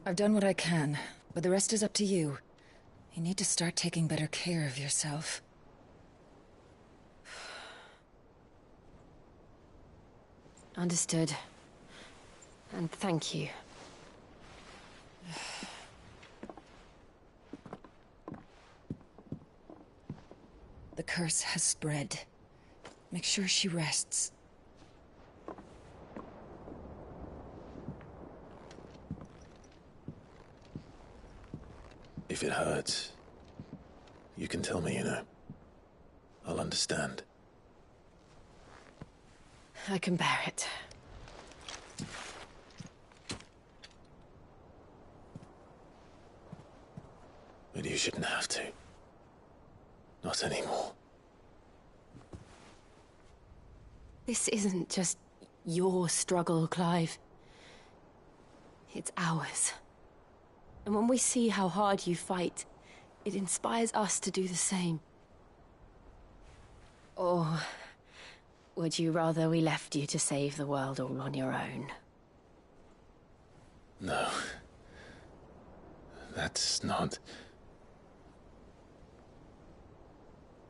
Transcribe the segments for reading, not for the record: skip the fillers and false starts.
I've done what I can, but the rest is up to you. You need to start taking better care of yourself. Understood. And thank you. The curse has spread. Make sure she rests. If it hurts, you can tell me, you know. I'll understand. I can bear it. But you shouldn't have to. Not anymore. This isn't just your struggle, Clive. It's ours. And when we see how hard you fight, it inspires us to do the same. Or would you rather we left you to save the world all on your own? No. That's not...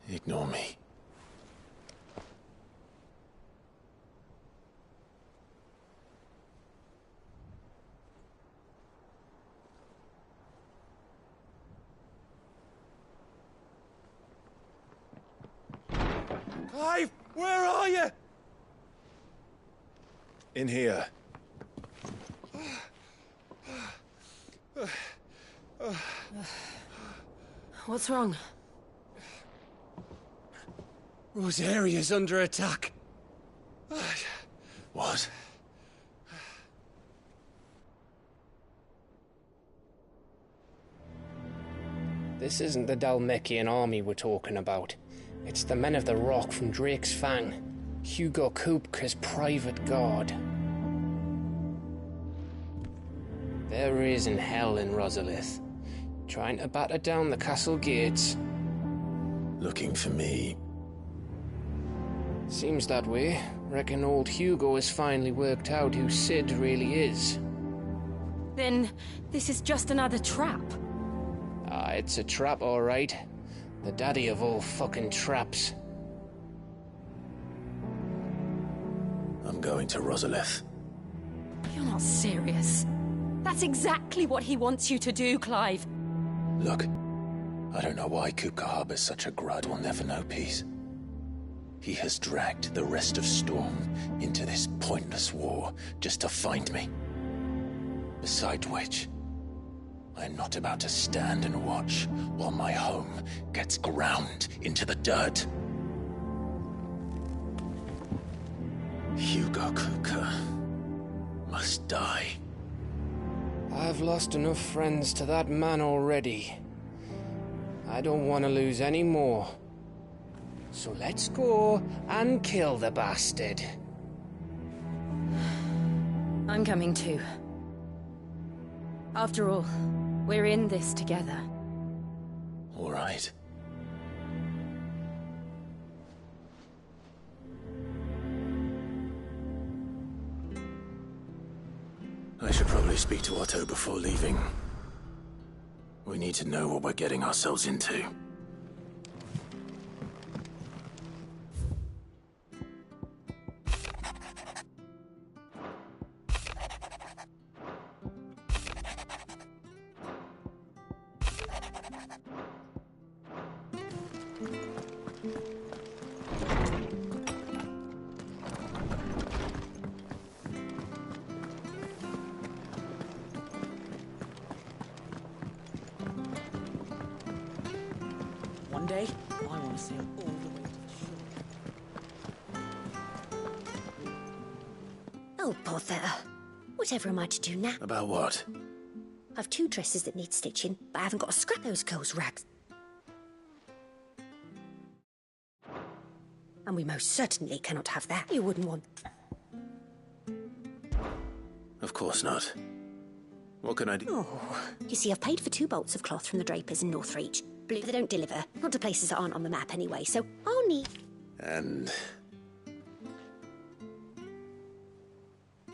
Ignore me. Clive, where are you? In here. What's wrong? Rosaria's under attack. What? This isn't the Dhalmekian army we're talking about. It's the men of the Rock from Drake's Fang. Hugo Kupka's private guard. There is in hell in Rosalith, trying to batter down the castle gates. Looking for me. Seems that way. Reckon old Hugo has finally worked out who Sid really is. Then this is just another trap. Ah, it's a trap, all right. The daddy of all fucking traps. I'm going to Rosalith. You're not serious. That's exactly what he wants you to do, Clive. Look, I don't know why Kupka harbors such a grudge. Will never know peace. He has dragged the rest of Storm into this pointless war just to find me. Besides which, I'm not about to stand and watch while my home gets ground into the dirt. Hugo Kupka must die. I've lost enough friends to that man already. I don't want to lose any more. So let's go and kill the bastard. I'm coming too. After all, we're in this together. All right. I should probably speak to Otto before leaving. We need to know what we're getting ourselves into. One day, I want to sail all the way to the shore. Oh, bother. Whatever am I to do now? About what? I've 2 dresses that need stitching, but I haven't got a scrap of those girls' rags. And we most certainly cannot have that. You wouldn't want... Of course not. What can I do? Oh, you see, I've paid for 2 bolts of cloth from the drapers in Northreach. Blue, they don't deliver. Not to places that aren't on the map anyway, so I'll need... And...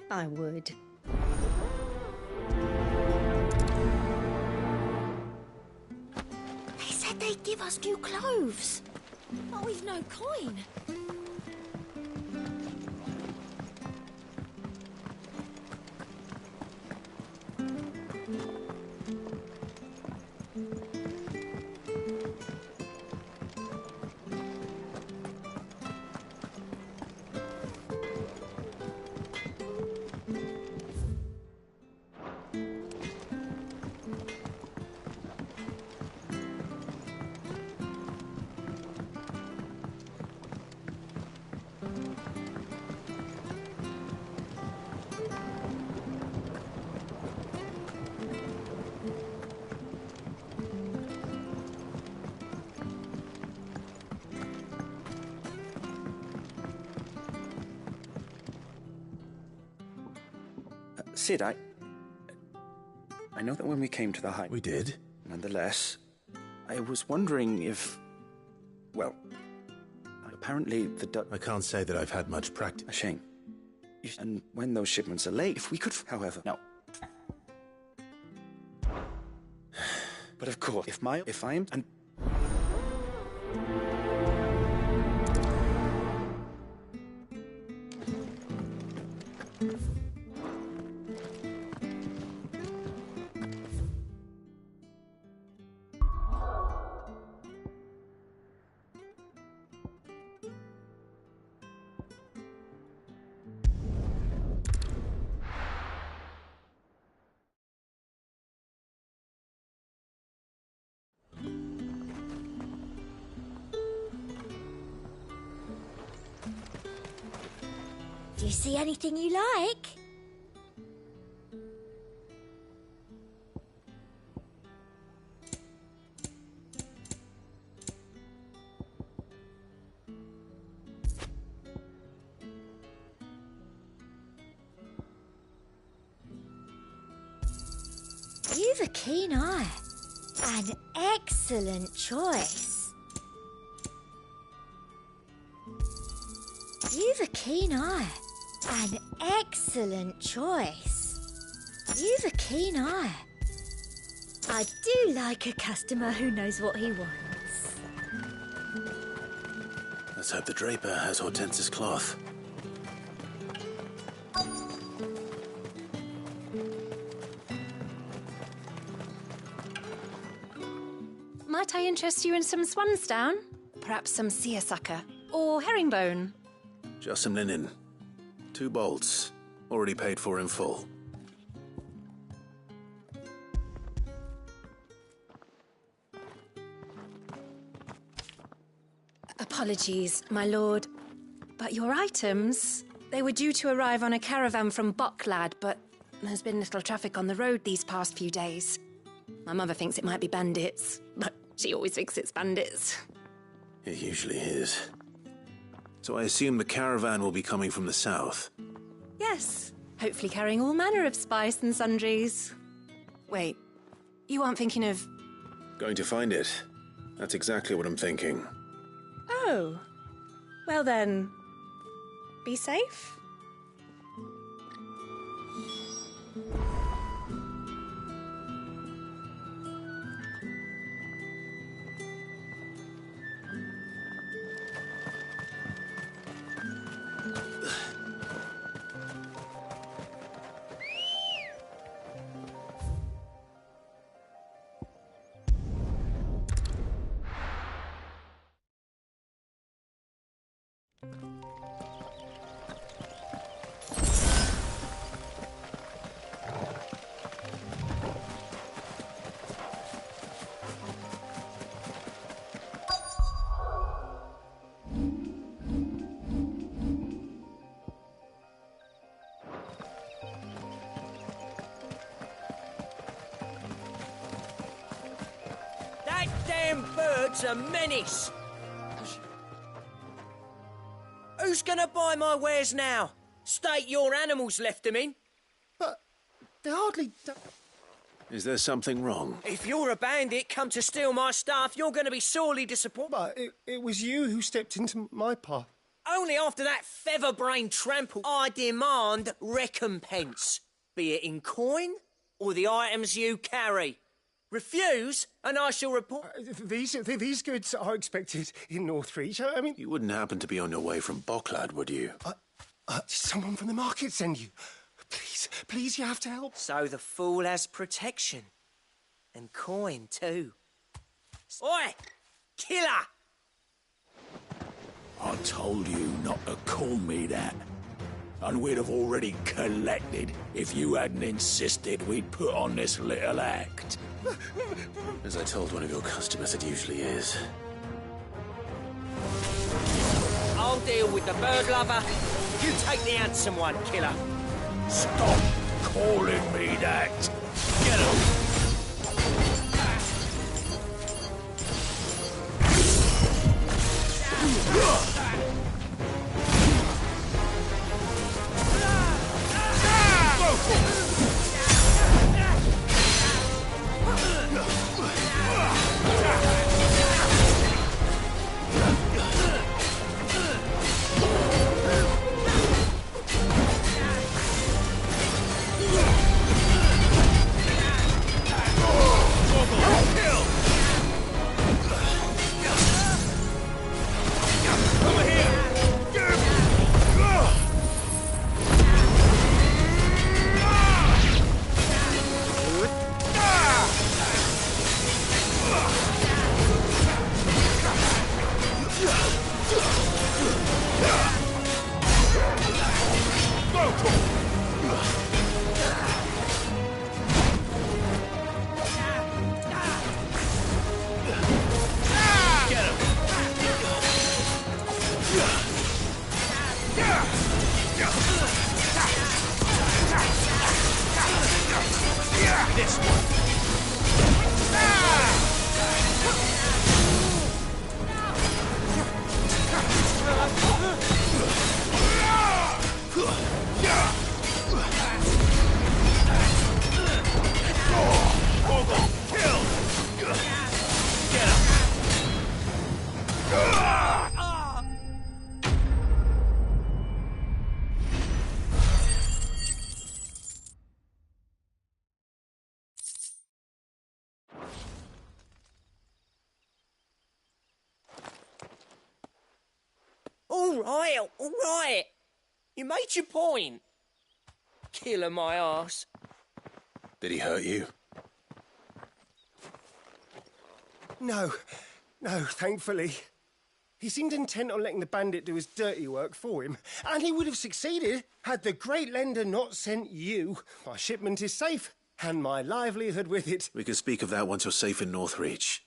I would. give us new clothes. But we've no coin. Sid, I know that when we came to the height... We did? Nonetheless, I was wondering if... Well, apparently the Dutch... I can't say that I've had much practice. A shame. And when those shipments are late, if we could... However, no. But of course, if I am... And... Do you see anything you like? You've a keen eye. An excellent choice. You've a keen eye. An excellent choice. You've a keen eye. I do like a customer who knows what he wants. Let's hope the draper has Hortense's cloth. Might I interest you in some swansdown? Perhaps some seersucker or herringbone? Just some linen. 2 bolts. Already paid for in full. Apologies, my lord. But your items, they were due to arrive on a caravan from Bocklad, but there's been little traffic on the road these past few days. My mother thinks it might be bandits, but she always thinks it's bandits. It usually is. So I assume the caravan will be coming from the south. Yes, hopefully carrying all manner of spice and sundries. Wait, you aren't thinking of... Going to find it. That's exactly what I'm thinking. Oh, well then, be safe. That damn bird's a menace. Who's gonna buy my wares now? State your animals left them in. But they hardly... Is there something wrong? If you're a bandit come to steal my stuff, you're gonna be sorely disappointed. But it was you who stepped into my path. Only after that feather-brained trample, I demand recompense. Be it in coin or the items you carry. Refuse, and I shall report... These goods are expected in Northreach. I mean... You wouldn't happen to be on your way from Bocklad, would you? Someone from the market send you. Please, you have to help. So the fool has protection. And coin, too. Oi! Killer! I told you not to call me that. And we'd have already collected if you hadn't insisted we'd put on this little act. As I told one of your customers, it usually is. I'll deal with the bird lover. You take the handsome one, killer. Stop calling me that. Get him. All right. You made your point. Killer my arse. Did he hurt you? No, thankfully. He seemed intent on letting the bandit do his dirty work for him, and he would have succeeded had the great lender not sent you. My shipment is safe, and my livelihood with it. We can speak of that once you're safe in Northreach.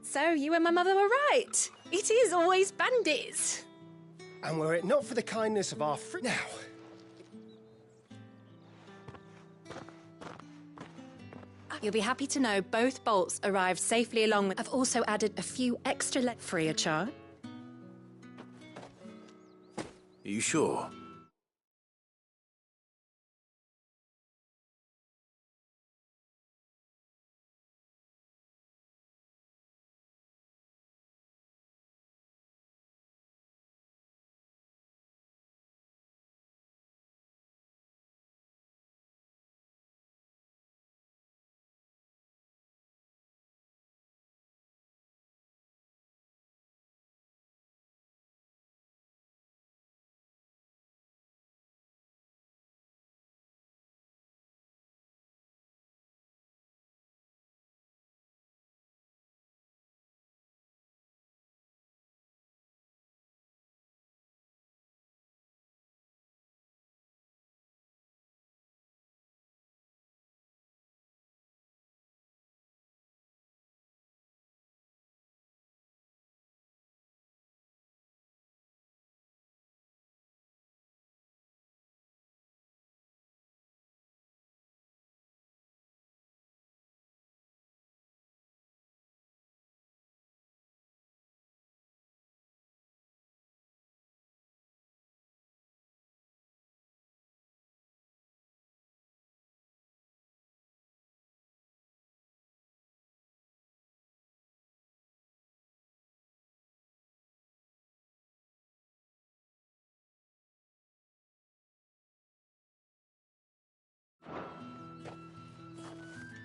So you and my mother were right. It is always bandits. And were it not for the kindness of our now. You'll be happy to know both bolts arrived safely along with... I've also added a few extra free of charge. Are you sure?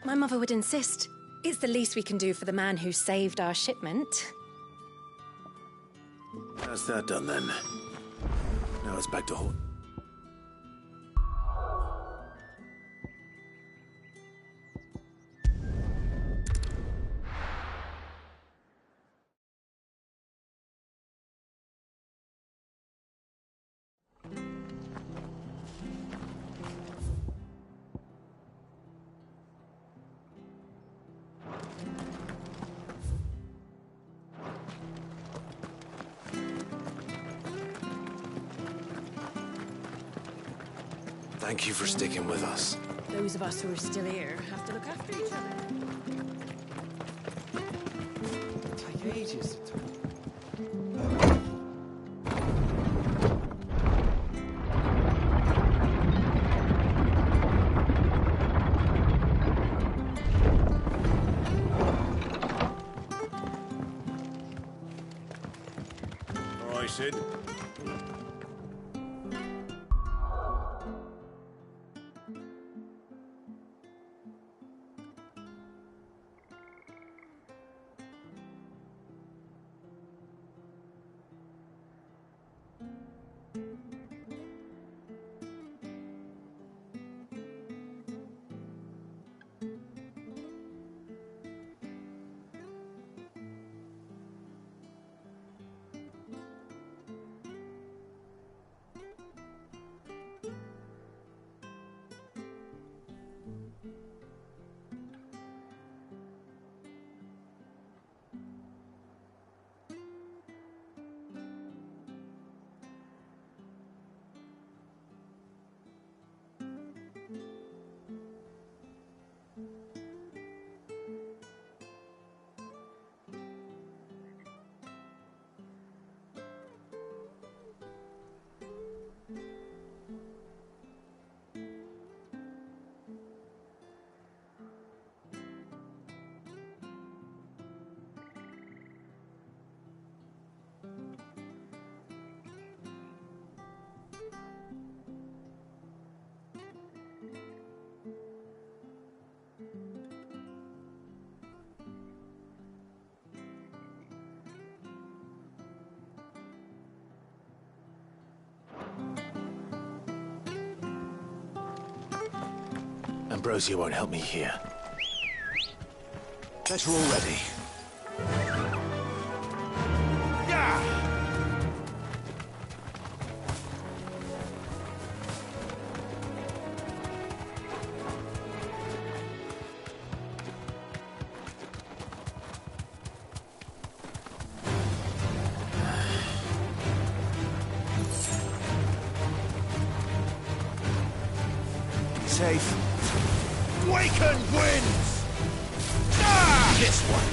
My mother would insist. It's the least we can do for the man who saved our shipment. That's that done then. Now it's back to Hort. Thank you for sticking with us. Those of us who are still here have to look after each other. Take ages to talk. All right, Sid. Ambrosia won't help me here. Better already. Safe. Waken wins! This one.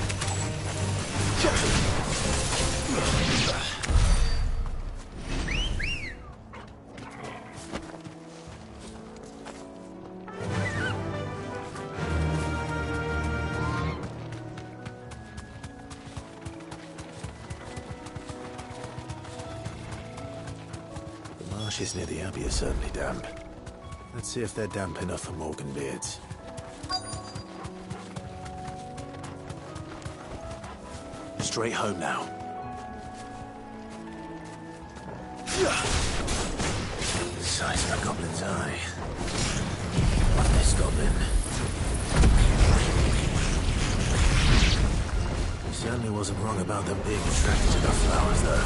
The marshes near the Abbey are certainly damp. Let's see if they're damp enough for Morganbeards. Straight home now. The size of a goblin's eye. This goblin. He certainly wasn't wrong about them being attracted to the flowers, though.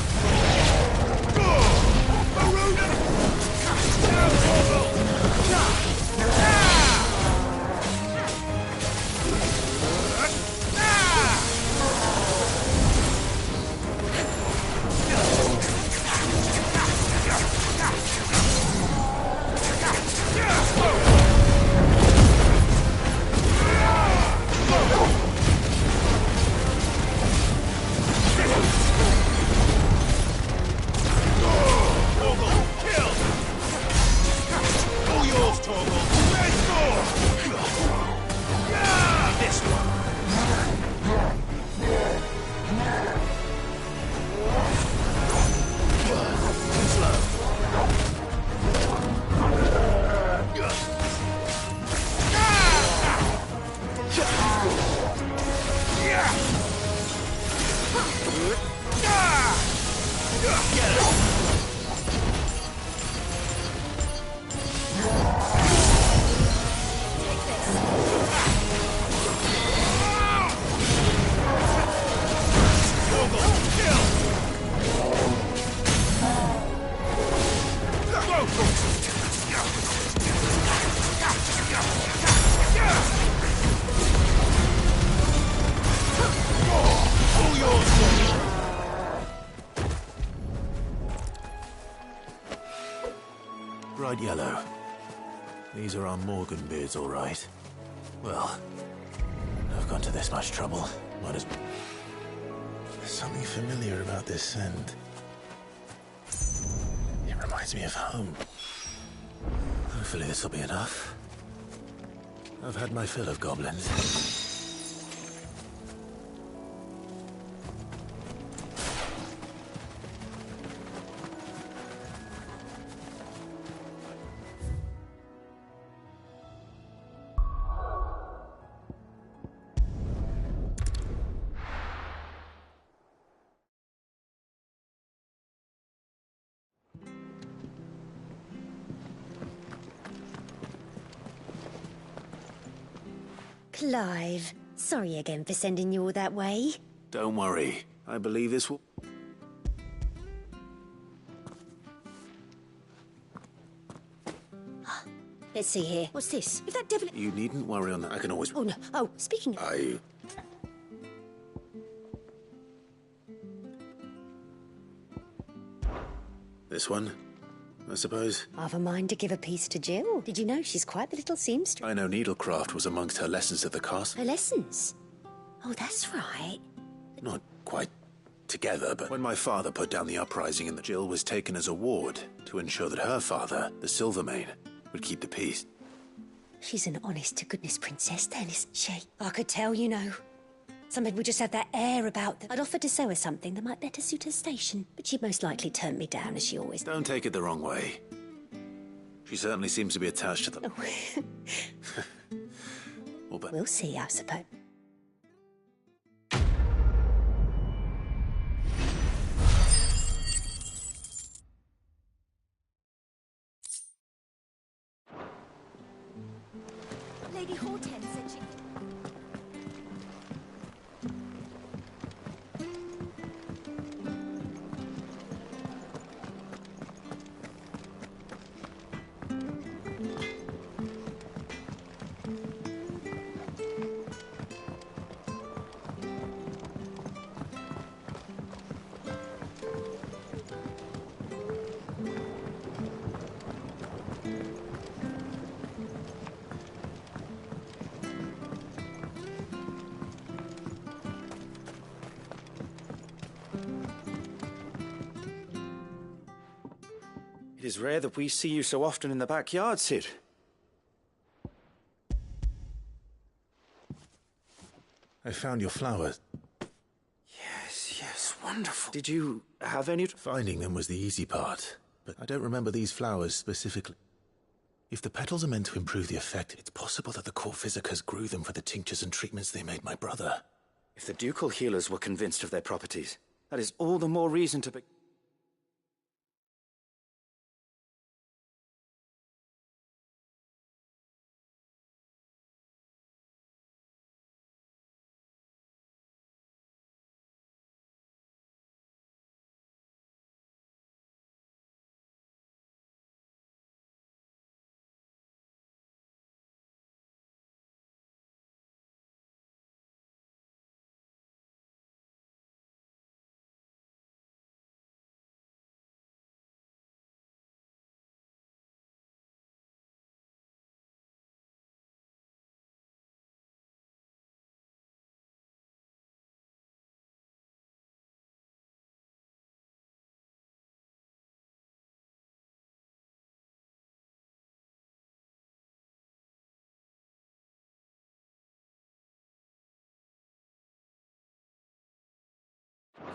Yellow. These are our Morgan beards, all right. Well, I've gone to this much trouble. Might as well. There's something familiar about this scent. It reminds me of home. Hopefully this will be enough. I've had my fill of goblins. Clive, sorry again for sending you all that way. Don't worry. I believe this will... Let's see here. What's this? If that devil... You needn't worry on that. I can always... Oh, no. Oh, speaking of... This one, I suppose. I've a mind to give a piece to Jill. Did you know she's quite the little seamstress? I know needlecraft was amongst her lessons at the castle. Her lessons? Oh, that's right. Not quite together, but when my father put down the uprising and Jill was taken as a ward to ensure that her father, the Silvermane, would keep the peace. She's an honest-to-goodness princess then, isn't she? I could tell, you know. Some people just have that air about them. I'd offered to sew her something that might better suit her station, but she'd most likely turn me down, as she always... Don't take it the wrong way. She certainly seems to be attached to them. Well, but... We'll see, I suppose. Lady Hortense said she... It is rare that we see you so often in the backyard, Cid. I found your flowers. Yes, wonderful. Did you have any... Finding them was the easy part, but I don't remember these flowers specifically. If the petals are meant to improve the effect, it's possible that the court visitors grew them for the tinctures and treatments they made my brother. If the ducal healers were convinced of their properties, that is all the more reason to be...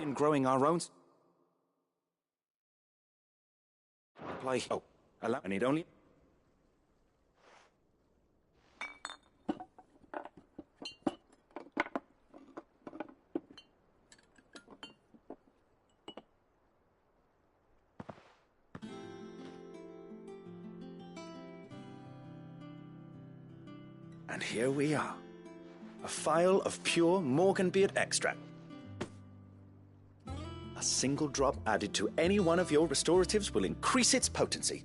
In growing our own... Apply... Oh, allow... I need only... And here we are. A phial of pure Morganbeard extract. A single drop added to any one of your restoratives will increase its potency.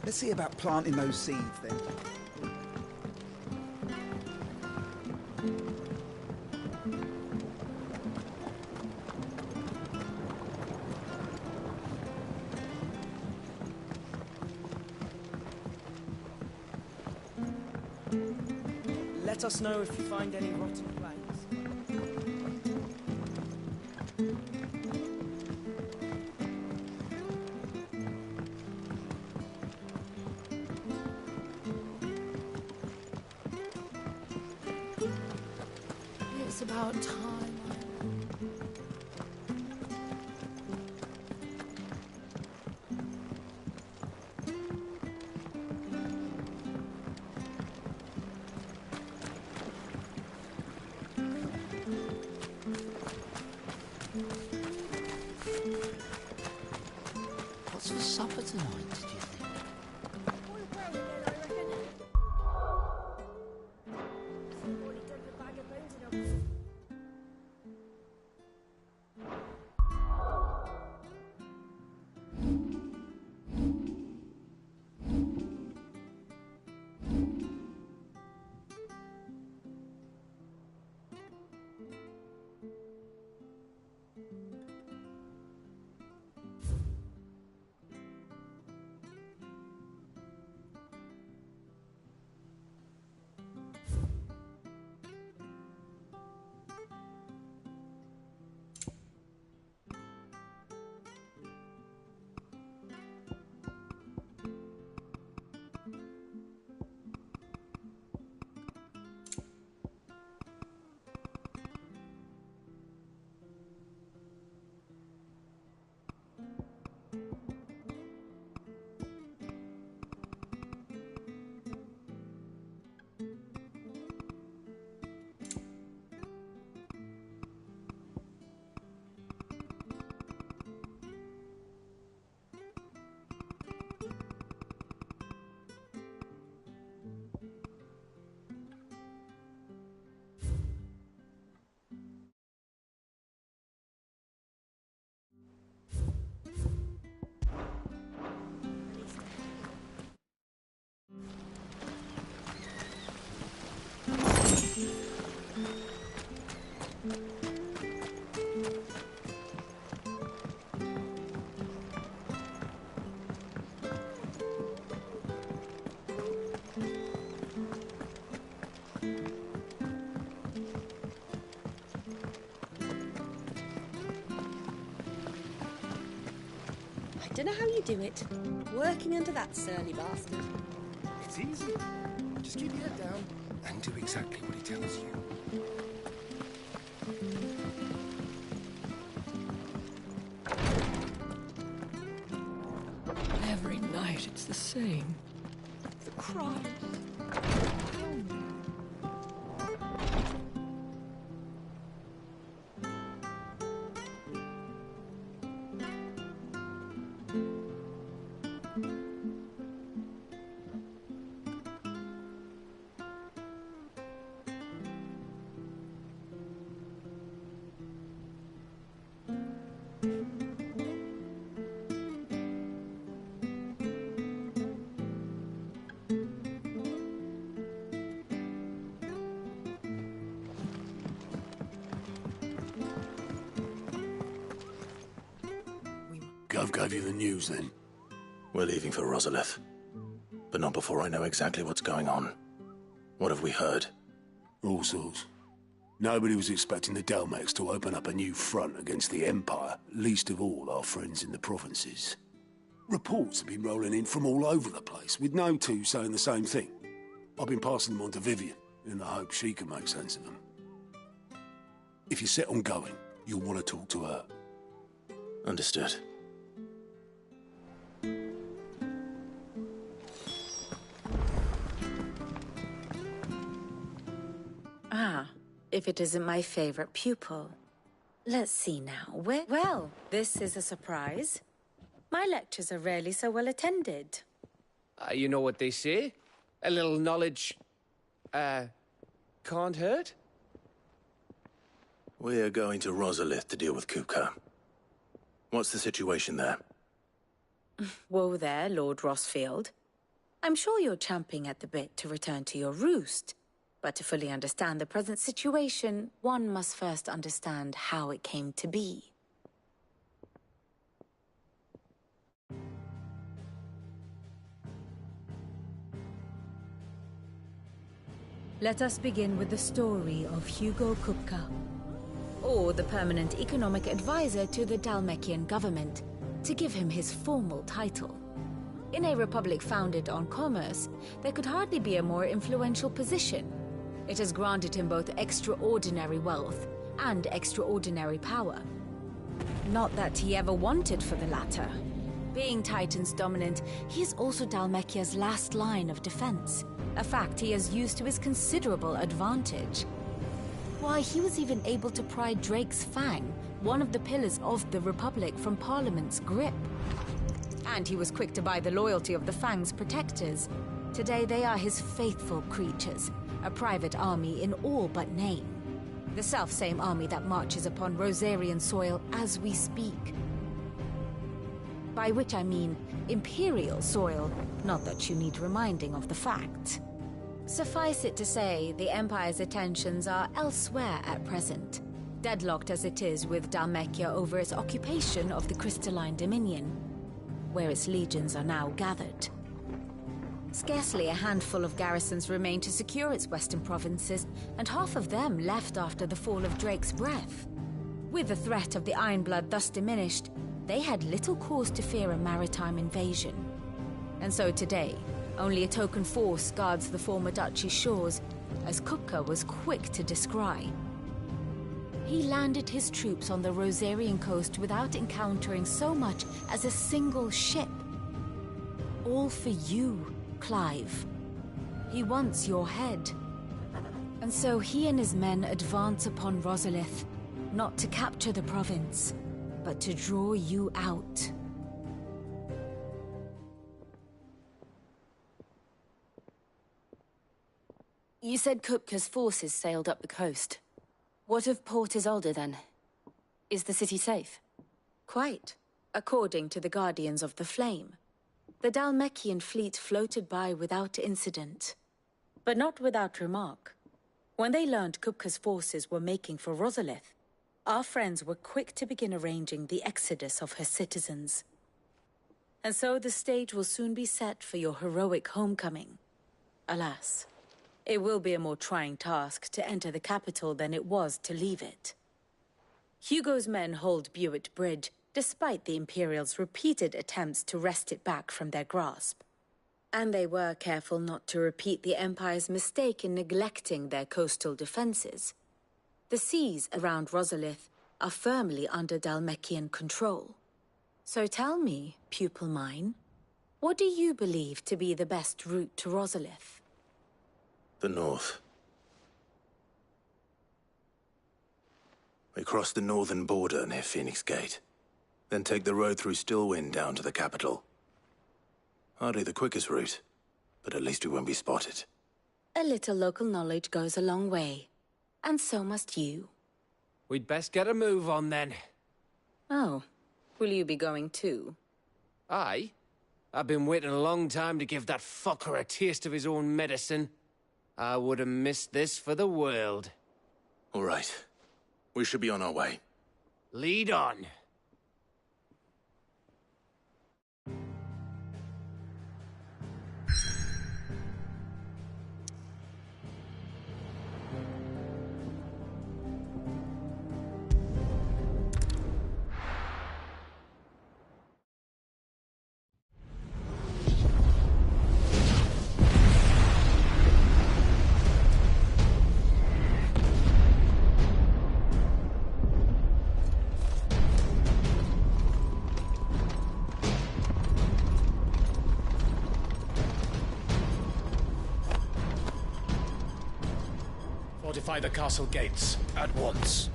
Let's see about planting those seeds then. Let us know if you find any rotten planks. It's about time. What's for supper tonight, did you think? I don't know how you do it. Working under that surly bastard. It's easy. Just keep your head down and do exactly what he tells you. Every night it's the same. The cries. Gov gave you the news then? We're leaving for Rosalith. But not before I know exactly what's going on. What have we heard? All sorts. Nobody was expecting the Delmex to open up a new front against the Empire, least of all our friends in the provinces. Reports have been rolling in from all over the place, with no two saying the same thing. I've been passing them on to Vivian, in the hope she can make sense of them. If you're set on going, you'll want to talk to her. Understood. Ah, if it isn't my favorite pupil. Let's see now. Well, this is a surprise. My lectures are rarely so well attended. You know what they say? A little knowledge, can't hurt? We're going to Rosalith to deal with Kupka. What's the situation there? Whoa there, Lord Rossfield. I'm sure you're champing at the bit to return to your roost. But to fully understand the present situation, one must first understand how it came to be. Let us begin with the story of Hugo Kupka, or the permanent economic advisor to the Dhalmekian government, to give him his formal title. In a republic founded on commerce, there could hardly be a more influential position. It has granted him both extraordinary wealth and extraordinary power. Not that he ever wanted for the latter. Being Titan's dominant, he is also Dhalmekia's last line of defense, a fact he has used to his considerable advantage. Why, he was even able to pry Drake's Fang, one of the pillars of the Republic, from Parliament's grip. And he was quick to buy the loyalty of the Fang's protectors. Today they are his faithful creatures, a private army in all but name. The self-same army that marches upon Rosarian soil as we speak. By which I mean Imperial soil, not that you need reminding of the fact. Suffice it to say, the Empire's attentions are elsewhere at present, deadlocked as it is with Dhalmekia over its occupation of the Crystalline Dominion, where its legions are now gathered. Scarcely a handful of garrisons remain to secure its western provinces, and half of them left after the fall of Drake's Breath. With the threat of the Ironblood thus diminished, they had little cause to fear a maritime invasion. And so today, only a token force guards the former duchy's shores, as Kupka was quick to descry. He landed his troops on the Rosarian coast without encountering so much as a single ship. All for you, Clive. He wants your head. And so he and his men advance upon Rosalith, not to capture the province, but to draw you out. You said Kupka's forces sailed up the coast. What of Port Isolde, then? Is the city safe? Quite, according to the Guardians of the Flame. The Dhalmekian fleet floated by without incident. But not without remark. When they learned Kupka's forces were making for Rosalith, our friends were quick to begin arranging the exodus of her citizens. And so the stage will soon be set for your heroic homecoming. Alas, it will be a more trying task to enter the capital than it was to leave it. Hugo's men hold Buet Bridge, despite the Imperials' repeated attempts to wrest it back from their grasp. And they were careful not to repeat the Empire's mistake in neglecting their coastal defenses. The seas around Rosalith are firmly under Dhalmekian control. So tell me, pupil mine, what do you believe to be the best route to Rosalith? The north. We cross the northern border near Phoenix Gate, then take the road through Stillwind down to the capital. Hardly the quickest route, but at least we won't be spotted. A little local knowledge goes a long way, and so must you. We'd best get a move on then. Oh, will you be going too? Aye. I've been waiting a long time to give that fucker a taste of his own medicine. I would have missed this for the world. All right. We should be on our way. Lead on. Fortify the castle gates at once.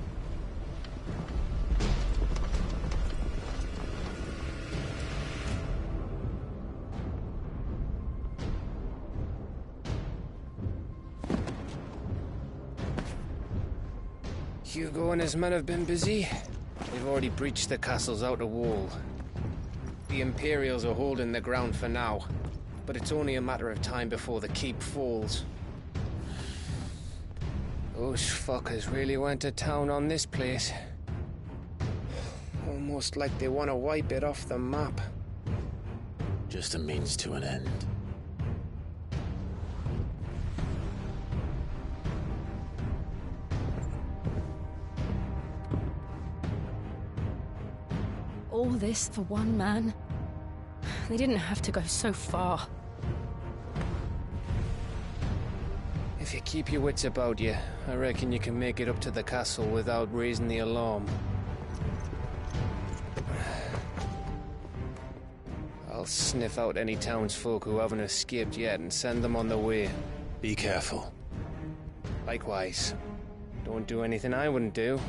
Hugo and his men have been busy. They've already breached the castle's outer wall. The Imperials are holding the ground for now, but it's only a matter of time before the keep falls. Those fuckers really went to town on this place. Almost like they want to wipe it off the map. Just a means to an end. All this for one man? They didn't have to go so far. If you keep your wits about you, I reckon you can make it up to the castle without raising the alarm. I'll sniff out any townsfolk who haven't escaped yet and send them on their way. Be careful. Likewise. Don't do anything I wouldn't do.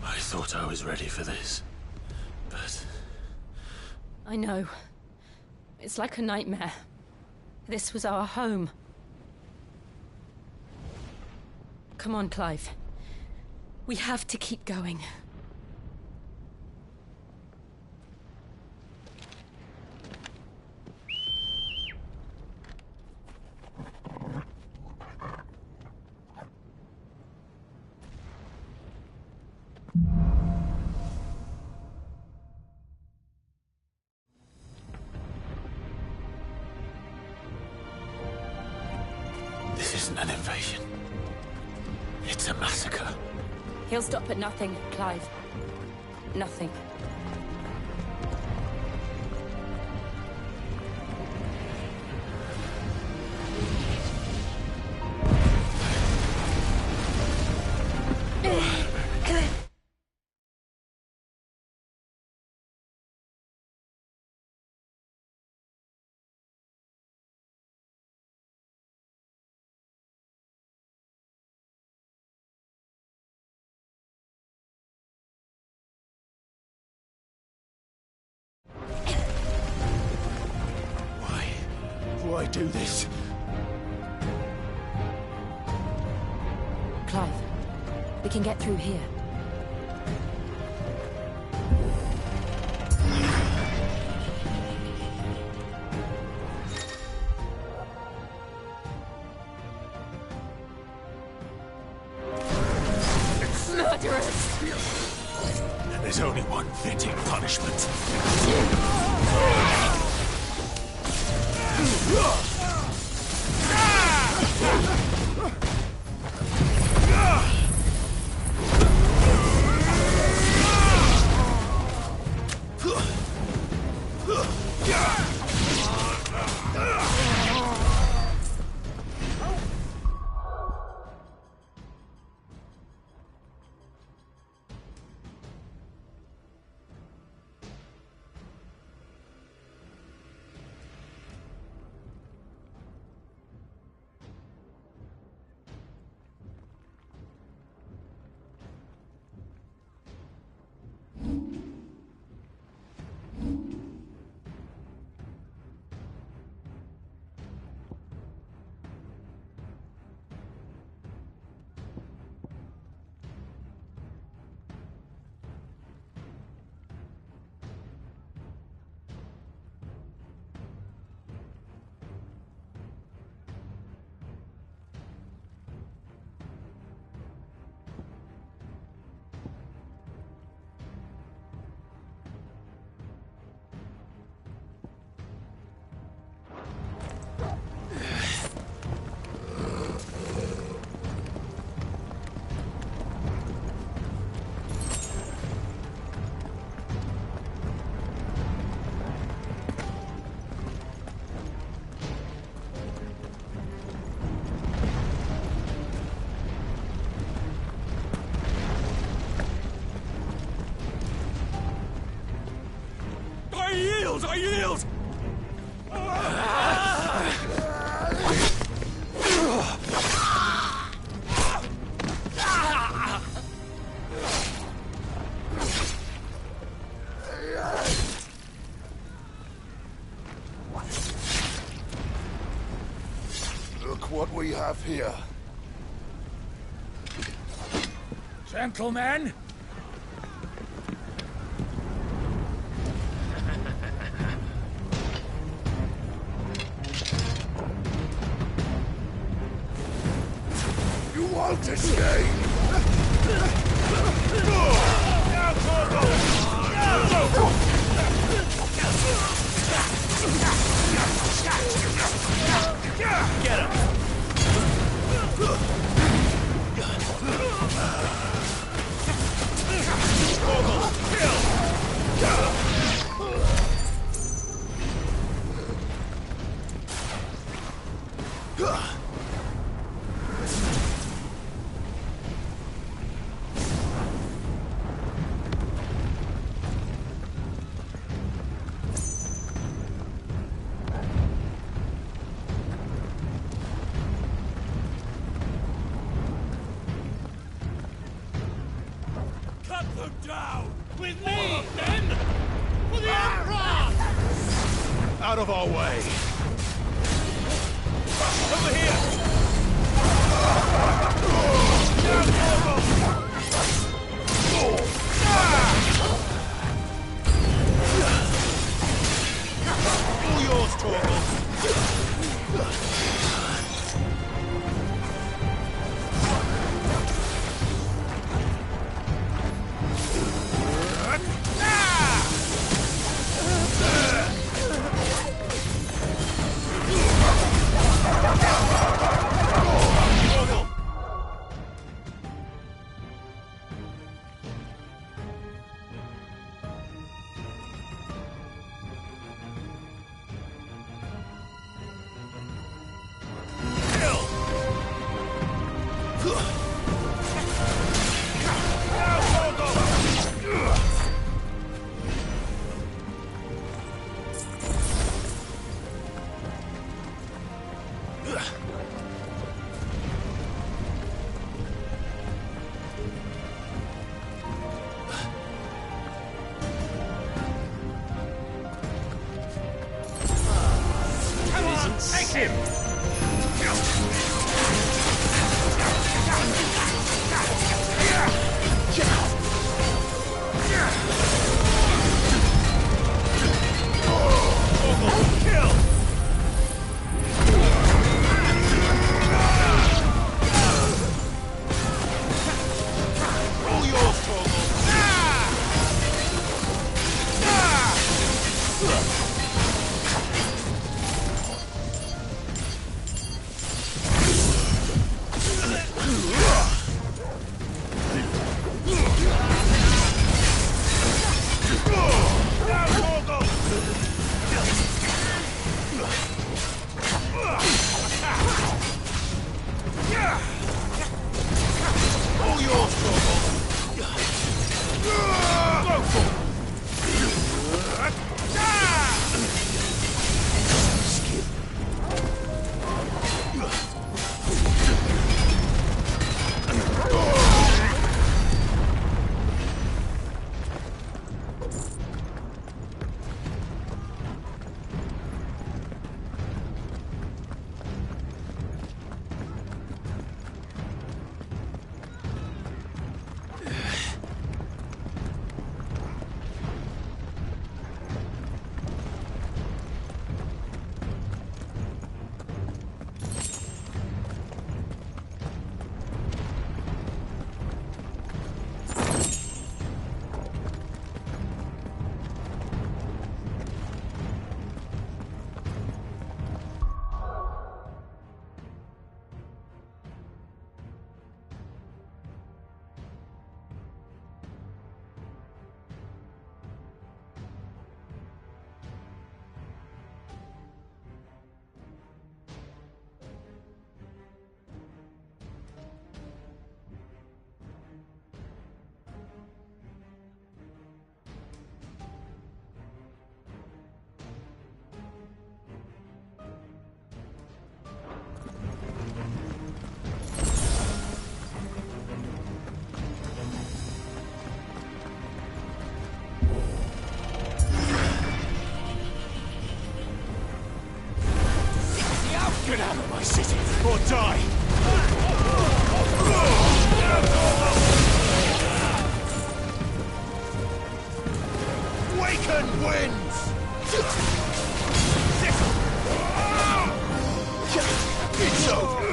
I thought I was ready for this, but... I know. It's like a nightmare. This was our home. Come on, Clive. We have to keep going. This isn't an invasion. It's a massacre. He'll stop at nothing, Clive. Nothing. Why do this? Clive, we can get through here. Murderers! And there's only one fitting punishment. yield! I yield! Look what we have here. Gentlemen! You won't escape! Get him! Cut them down! With me, then! For the Emperor! Out of our way! Over here! All yours, Torgal! city or die! Waken winds! It's over!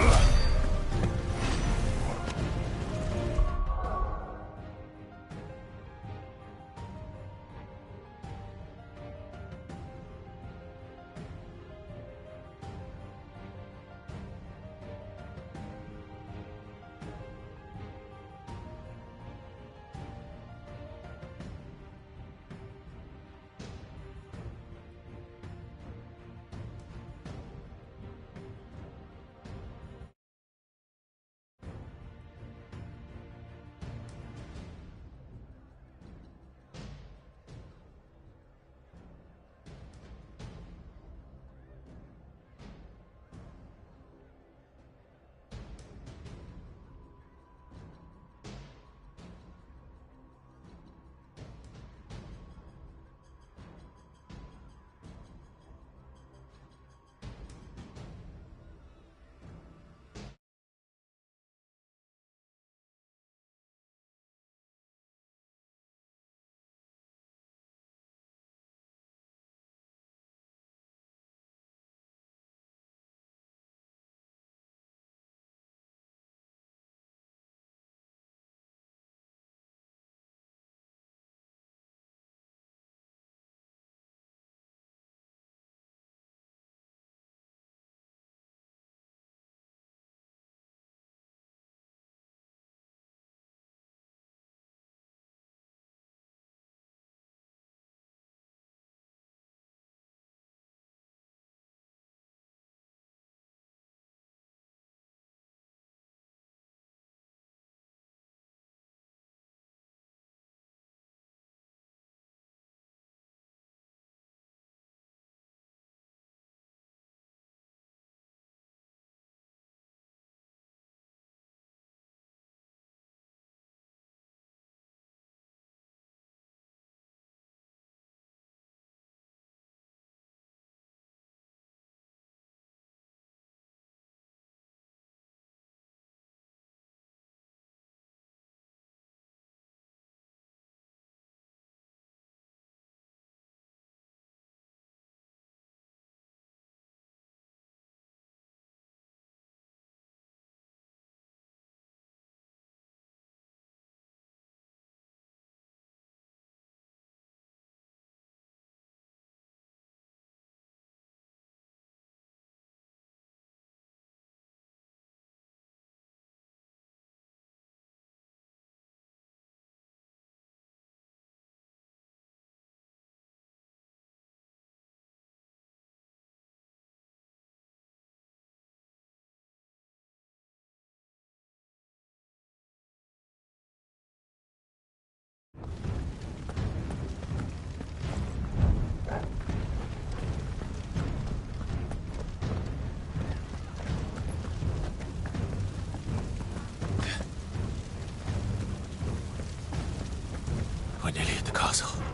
We're nearly at the castle.